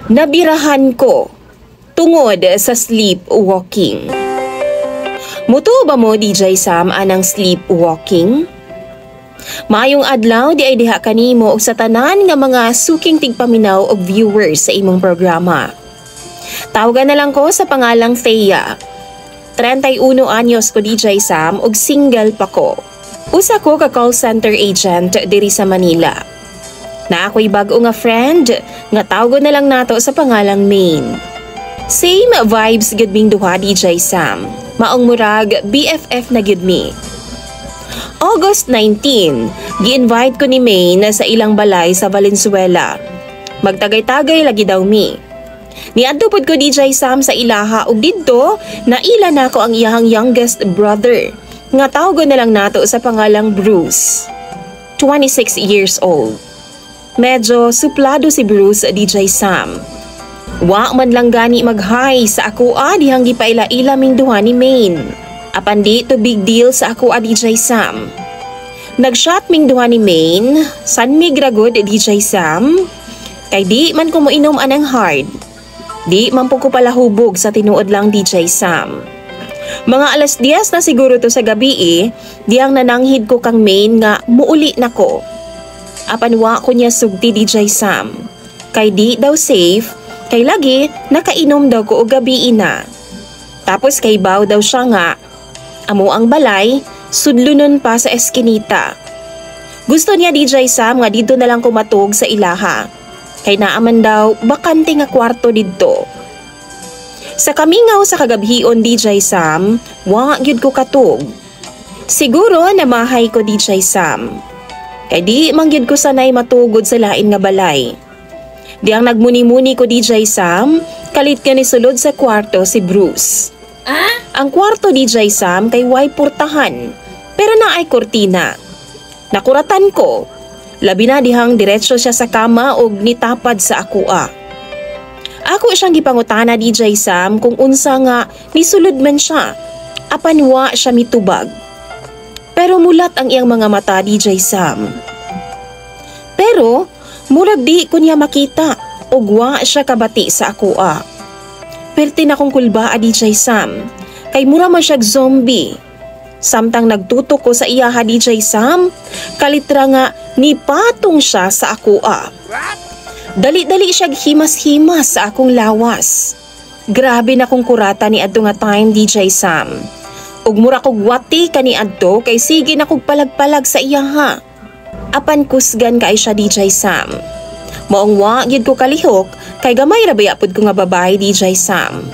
Nabirahan ko tungod sa sleepwalking. Mutuo ba mo DJ Sam anang sleepwalking? Maayong adlaw di ay diha kanimo og sa tanan nga mga suking tigpaminaw og viewers sa imong programa. Tawagan na lang ko sa pangalang Thea. 31 anyos ko DJ Sam og single pa ko. Usa ko ka call center agent diri sa Manila. Na ako'y bago nga friend nga tawgon na lang nato sa pangalang Maine. Same vibes gud ming duha DJ Sam. Maong murag BFF na gud mi. August 19, gi-invite ko ni Maine sa ilang balay sa Valenzuela. Magtagay-tagay lagi daw mi. Niadto pod ko DJ Sam sa ilaha ug didto naila na ko ang iyang youngest brother nga tawgon na lang nato sa pangalang Bruce. 26 years old. Medyo suplado si Bruce DJ Sam. Wa man lang gani mag-hi sa ako dihang gipaila-ila ming duha ni Maine. Apan di to big deal sa ako DJ Sam. Nag-shot ming duha ni Maine, san mi gragod DJ Sam? Kay di man ko moinom anang hard. Di man po ko pala hubog sa tinuod lang DJ Sam. Mga alas 10 na siguro to sa gabi diyang nananghid ko kang Maine nga muuli na ko. Apan wa ko niya sugti DJ Sam. Kay di daw safe, kay lagi nakainom daw ko og gabi na. Tapos kay baw daw siya nga, amo ang balay, sudlunon pa sa eskinita. Gusto niya DJ Sam nga dito na lang kumatog sa ilaha. Kay naaman daw bakante nga kwarto didto. Sa kamingaw sa kagabhion DJ Sam, wa gyud ko katog. Siguro namahay ko DJ Sam. Kay di mangyud ko sanay matugod sa lain nga balay. Diyang nagmuni-muni ko DJ Sam, kalit ka ni sulod sa kwarto si Bruce. Ang kwarto DJ Sam kay way portahan, pero naay kortina. Nakuratan ko, labi na dihang diretso siya sa kama og nitapad sa akua. Ako siyang gipangutana DJ Sam kung unsa nga nisulod man siya, apan wa siya mitubag. Pero mulat ang iyang mga mata DJ Sam. Pero murag di ko niya makita og wa siya kabati sa akua. Perti na kong kulba DJ Sam, kay mura man siya zombie. Samtang nagtutok ko sa iya DJ Sam, kalitra nga nipatong siya sa akua. Dali-dali siya himas-himas sa akong lawas. Grabe na kong kurata ni adto nga time DJ Sam. Ug mura kog wati kani adto kay sige na kog palag-palag sa iya. Apan kusgan kay siya DJ Sam. Maong wa gyud ko kalihok kay gamay ra bayapod ko nga babae DJ Sam.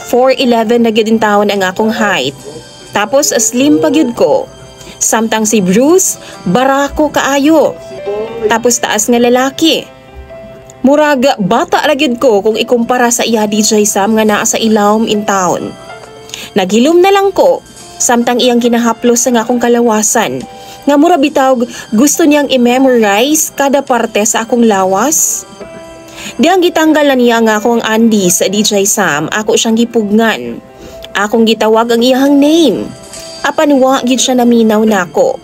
4'11" na gyud in taon ang akong height. Tapos slim pa gyud ko. Samtang si Bruce barako kaayo. Tapos taas nga lalaki. Murag bata ra gyud ko kung ikumpara sa iya DJ Sam nga naa sa ilawom in town. Naghilom na lang ko samtang iyang kinahaplos sa akong kalawasan nga mura bitawg gusto niyang i-memorize kada parte sa akong lawas. Diyang gitanggal na niya nga akong undies sa DJ Sam, ako siyang gipugngan. Akong gitawag ang iyang name. Apan wa gid siya naminaw nako.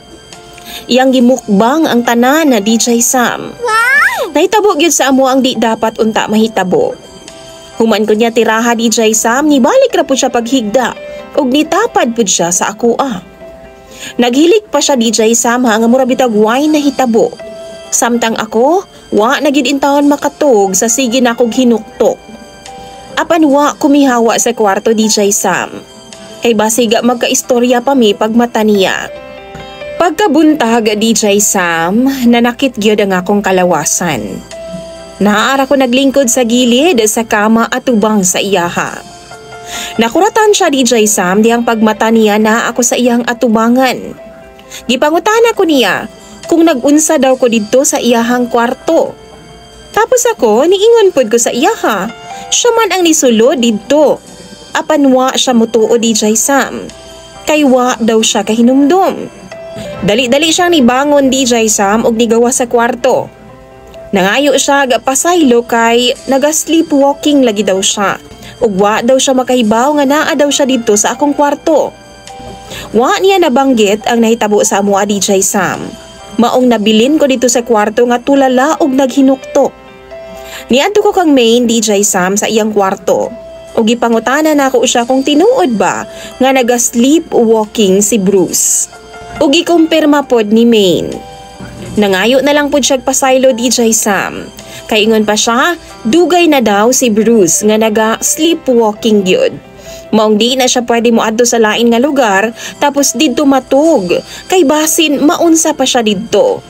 Iyang gimukbang ang tanan na DJ Sam. Nahitabo gyud sa amo ang di dapat unta mahitabo. Human ko niya tiraha DJ Sam, nibalik ra pud siya paghigda ug nitapad pud siya sa akua. Naghilik pa siya DJ Sam nga mura bitag wine na hitabo. Samtang ako, wa na gid intawon makatog sa sige na kog hinuktok. Apan wa kumihawa sa kwarto DJ Sam. Kay basiga magkaistorya pa mi pagmata niya. Pagkabuntag DJ Sam, nanakit gyud ang akong kalawasan. Naara ko naglingkod sa gilid sa kama at tubang sa iyaha. Nakuratan siya DJ Sam diyang pagmata niya na ako sa iyang atubangan. Gipangutana ko niya kung nagunsa daw ko dito sa iyahang kwarto. Tapos ako niingon pod ko sa iyaha, siya man ang nisulod dito. Apan wa siya mutuo DJ Sam. Kay wa daw siya kahinumdom. Dali-dali siyang nibangon DJ Sam og nigawa sa kwarto. Nangayo siya pasaylo kay naga-sleepwalking lagi daw siya. Ug wa daw siya makahibaw nga naa daw siya dito sa akong kwarto. Wa niya nabanggit ang nahitabo sa amo DJ Sam. Maong nabilin ko dito sa kwarto nga tulala og naghinuktok. Niadto ko kang main DJ Sam sa iyang kwarto. O gipangutana na ako siya kung tinuod ba nga naga-sleepwalking si Bruce. O gikumpirma pod ni Main. Nangayo na lang pod siya pasaylo DJ Sam. Kaingon pa siya, dugay na daw si Bruce nga naga-sleepwalking gyud. Maong di na siya pwede moadto sa lain nga lugar tapos didto matug. Kay basin maunsa pa siya didto.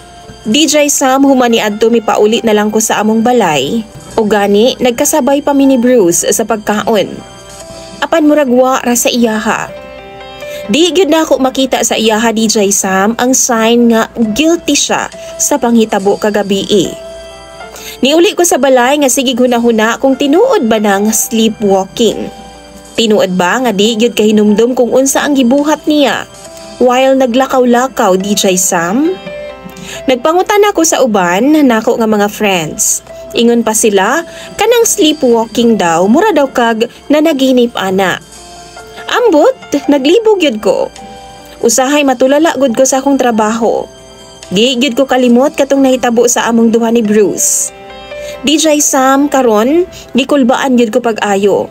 DJ Sam humani adto mi paulit na lang ko sa among balay. O gani, nagkasabay pa mi ni Bruce sa pagkaon. Apan muragwa ra sa iyaha. Di gyud na ako makita sa iyaha DJ Sam ang sign nga guilty siya sa panghitabo kagabi. Niuli ko sa balay nga sige hunahuna kung tinuod ba nang sleepwalking. Tinuod ba nga di gyud kahinumdum kung unsa ang gibuhat niya while naglakaw-lakaw DJ Sam? Nagpangutan ako sa uban nako nga mga friends. Ingon pa sila, kanang sleepwalking daw, mura daw kag nanaginip ana. Ambot, naglibog yun ko. Usahay matulala gud ko sa akong trabaho. Di gyud ko kalimot katong nahitabo sa among duha ni Bruce. DJ Sam karon, gikulbaan gyud ko pag-ayo.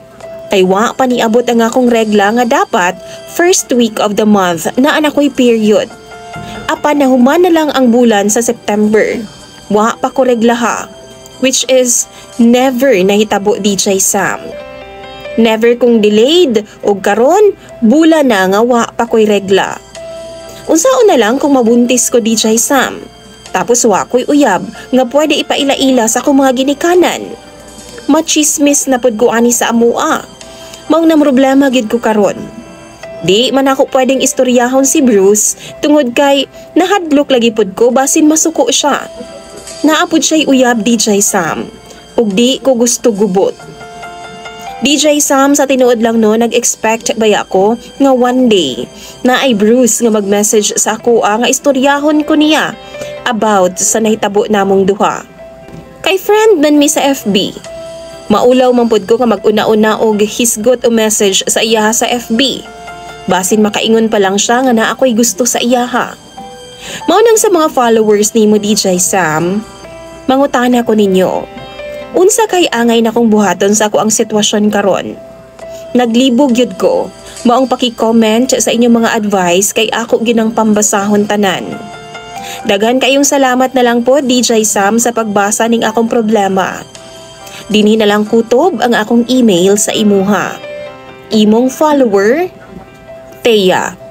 Kay wa pa niabot ang akong regla nga dapat first week of the month na anakoy period. Apan nahuman na lang ang bulan sa September. Wa pa ko regla ha. Which is never nahitabo DJ Sam. Never kong delayed o karon bula na nga wa pa ko'y regla. Unsaon na lang kung mabuntis ko DJ Sam. Tapos wa ko'y uyab nga pwede ipaila-ila sa akong mga ginikanan. Machismis na pud ko ani sa amua. Maong na problema gid ko karon. Di man ako pwedeng istoryahon si Bruce tungod kay nahadlok lagi pud ko basin masuko siya. Naapod siya'y uyab DJ Sam, ug di ko gusto gubot. DJ Sam sa tinuod lang no, nag-expect ba ako nga one day na ay Bruce nga mag-message sa ako nga istoryahon ko niya about sa nahitabo namong duha. Kay friend man mi sa FB. Maulaw man pud ko nga mag-una-una og hisgot o message sa iyaha sa FB. Basin makaingon pa lang siya nga na ako'y gusto sa iyaha. Maunang sa mga followers nimo DJ Sam, mangutana ko ninyo. Unsa kay angay na kong buhaton sa ako ang sitwasyon karon? Naglibog yun ko. Maong paki-comment sa inyong mga advice kay ako ginang pambasahon tanan. Daghan kayong salamat na lang po DJ Sam sa pagbasa ning akong problema. Dinhi na lang kutob ang akong email sa imuha. Imong follower, Thea.